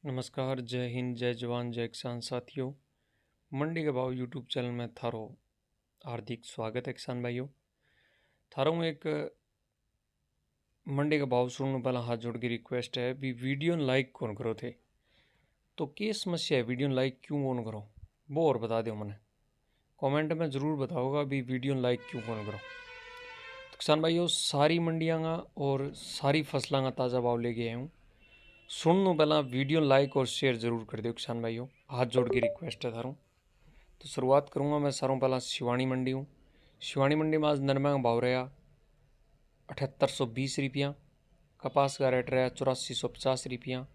नमस्कार, जय हिंद, जय जवान, जय किसान साथियों। मंडी के भाव यूट्यूब चैनल में थारो हार्दिक स्वागत है। किसान भाइयों, थारों में एक मंडी का भाव सुनने पहला हाथ जोड़ की रिक्वेस्ट है भी वीडियो लाइक कौन करो थे। तो क्या समस्या है, वीडियो लाइक क्यों कौन करो वो और बता दो मैंने कमेंट में ज़रूर बताओगा भी वीडियो लाइक क्यों कौन करो। तो किसान भाइयों, सारी मंडियाँ का और सारी फसलों का ताज़ा भाव लेके आया हूँ। सुनने पहला वीडियो लाइक और शेयर जरूर कर दो किसान भाइयों, हाथ जोड़ की रिक्वेस्ट है थारों। तो शुरुआत करूँगा मैं सारों पहला शिवानी मंडी हूँ। शिवानी मंडी में आज नरमे का भाव रहा 7820 रुपया, कपास का रेट रहा 8450 रुपया,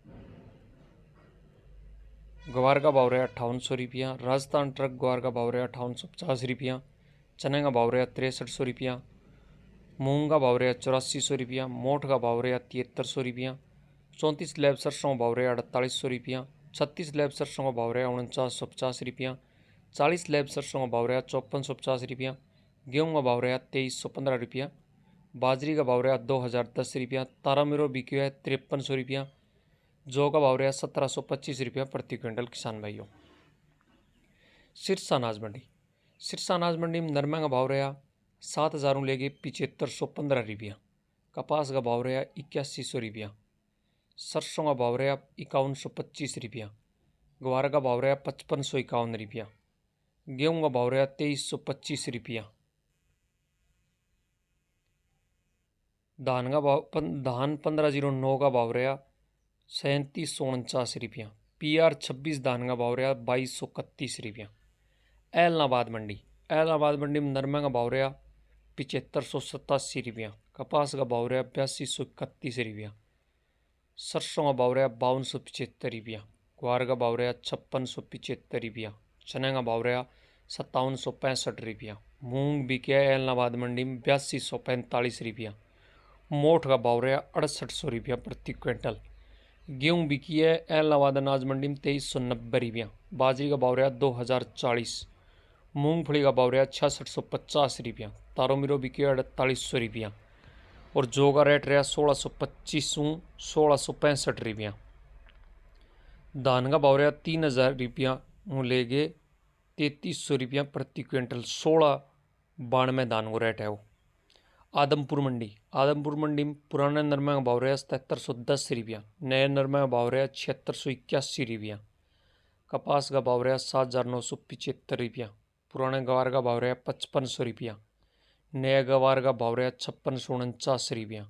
ग्वार का भाव रहा 5800 रुपया, राजस्थान ट्रक ग्वार का भाव रहा 5850 रुपया, चने का भाव रहा 6300 रुपया, मूंग का भाव रहा 8400 रुपया, मोठ का भाव रहा 7300 रुपया, 34 लैब सरसों का भाव रहा 4800 रुपया, 36 लैब सरसों का भाव रहा 4950 रुपया, 40 लैब सरसों का भाव रहा 5450 रुपया, गेहूँ का भाव रहा 2315 रुपया, बाजरी का भाव रहा 2010 रुपया, तारा मिरो बिक्यो है 5300 रुपया, जौ का भाव रहा 1725 रुपया प्रति क्विंटल। किसान भाइयों, सिरसा अनाज मंडी, सिरसा अनाज मंडी में नरमे का भाव रहा 7000 लेके 7515 रुपया, कपास का भाव रहा 8100 रुपया, सरसों का भाव रहा 5125 रुपया, ग्वार का भाव रहा 5551 रुपया, गेहूँ का भाव रहा 2325 रुपया, धान का भाव धान 1509 का भाव रहा 3749 रुपया, PR 26 धान का भाव रहा 2231 रुपया। एलनाबाद मंडी, एलनाबाद मंडी में नरमे का भाव रहा 7587 रुपया, कपास का भाव रहा 8231 रुपया, सरसों का भाव रहा 5275 रुपया, ग्वार का भाव रहा 5675 रुपया, चने का भाव रहा 5765 रुपया, मूंग बिके एलनाबाद मंडी में 8245 रुपया, मोठ का भाव रहा 6800 रुपया प्रति क्विंटल, गेहूँ बिकी है एलनाबाद अनाज मंडी में 2390 रुपया, बाजरी का भाव रहा 2040, मूंगफली का भाव रहा 6650 रुपया, तारो मिरो बिकी 4800 रुपया और जौ का रेट रहा 1625 1665 रुपया। धान का भाव रहा 3000 रुपया लेके 3300 रुपया प्रति क्विंटल, 1692 धान को रेट है वो। आदमपुर मंडी, आदमपुर मंडी में पुराने नरमे का भाव रहा 7710 रुपया, नए नरमे का भाव रहा 7681 रुपया, कपास का भाव रहा 7975 रुपया, पुराने गवार का भाव रहा 5500 रुपया, नए गवार का भाव रहा 5649 रुपया,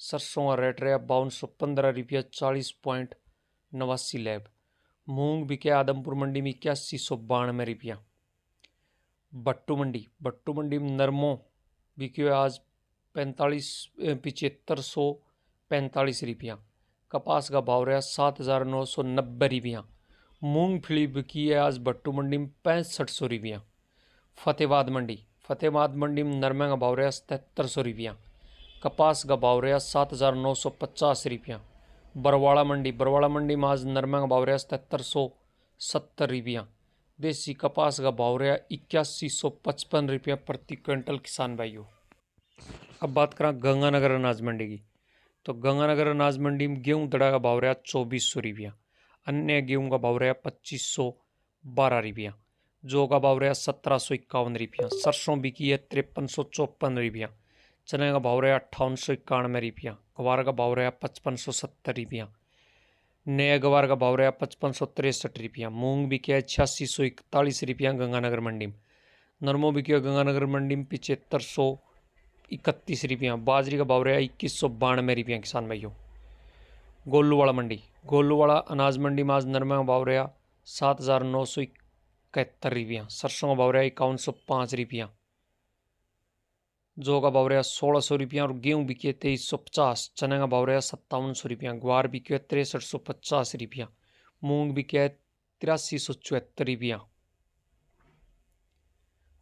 सरसों का रेट रहा 5215 रुपया 40.89 लैब, मूंग बिके आदमपुर मंडी में 8192 रुपया। भट्टू मंडी, भट्टू मंडी में नरमो बिक्यो आज 7545 रुपया, कपास का भाव रहा 7990 रुपया, मूंगफली बिकी है आज भट्टू मंडी में 6500 रुपया। फतेहाबाद मंडी, फतेहाबाद मंडी में नरमे का भाव रहा 7700 रुपया, कपास का भाव रहा 7950 रुपया। बरवाड़ा मंडी, बरवाड़ा मंडी में आज नरमे का भाव रहा 7770 रुपया, देसी कपास का भाव रहा 8155 रुपया प्रति क्विंटल। किसान भाइयों, अब बात करें गंगानगर अनाज मंडी की, तो गंगानगर अनाज मंडी में गेहूँ दड़ा का भाव रहा 2400 रुपया, अन्य गेहूँ का भाव रहा 2512 रुपया, जौ का भाव रहा 1751 रुपया, सरसों बिकी है 5354 रुपया, चने का भाव रहा 5891 रुपया, गवार का भाव रहा 5570 रुपया, नया गवार का भाव रहा 5563 रुपया, मूंग बिके 8641 रुपया गंगानगर मंडी में, नरमो बिके गंगानगर मंडी में 7531 रुपया, बाजरी का भाव रहा 2192 रुपया। किसान भाइयों, गोलूवाड़ा मंडी, गोलूवाड़ा अनाज मंडी में आज नरमे का भाव रहा 7971 रुपया, सरसों का भाव रहा 5105 रुपया, जौ का भाव रहा 1600 रुपया और गेहूँ बिके 2350, चने का भाव रहा 5700 रुपया, ग्वार बिके 6350 रुपया, मूंग बिके 8374 रुपया।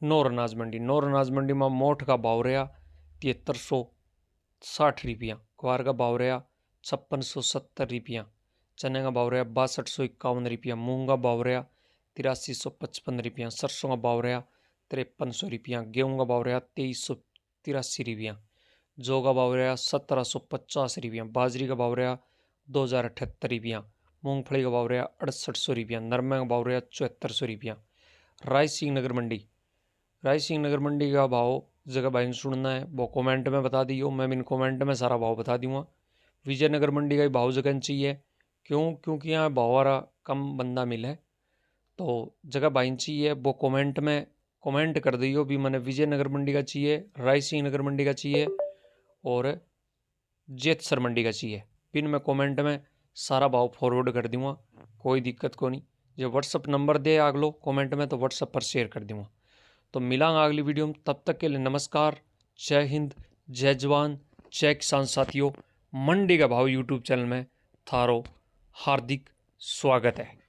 नौर अनाज मंडी, नौर अनाज मंडी में मोठ का भाव रहा 7360 रुपया, ग्वार का भाव रहा 5670 रुपया, चने का भाव रहा 6251 रुपया, मूंग का भाव रहा 8355 रुपया, सरसों का भाव रहा 5300 रुपया, गेहूँ का भाव रहा 2383 रुपया, जौ का भाव रहा 1750 रुपया, बाजरी का भाव रहा 2078 रुपया, मूंगफली का भाव रहा 6800 रुपया। नरमे का भाव रहा 7400 रुपया। रायसिंह नगर मंडी, रायसिंह नगर मंडी का भाव जगह भाई सुनना है वो कमेंट में बता दियो, मैं इन कमेंट में सारा भाव बता दूंगा। विजयनगर मंडी का भाव जगह चाहिए, क्योंकि यहाँ भाव वाला कम बंदा मिले, तो जगह भाई चाहिए वो कमेंट में कमेंट कर दियो भी मैंने विजयनगर मंडी का चाहिए, रायसिंह नगर मंडी का चाहिए और जेतसर मंडी का चाहिए। पिन में कमेंट में सारा भाव फॉरवर्ड कर दूंगा, कोई दिक्कत को नहीं। जो व्हाट्सअप नंबर दे अगलो कमेंट में तो व्हाट्सअप पर शेयर कर दूंगा। तो मिलांगा अगली वीडियो में, तब तक के लिए नमस्कार, जय हिंद, जय जवान, जय किसान साथियों। मंडी का भाव यूट्यूब चैनल में थारो हार्दिक स्वागत है।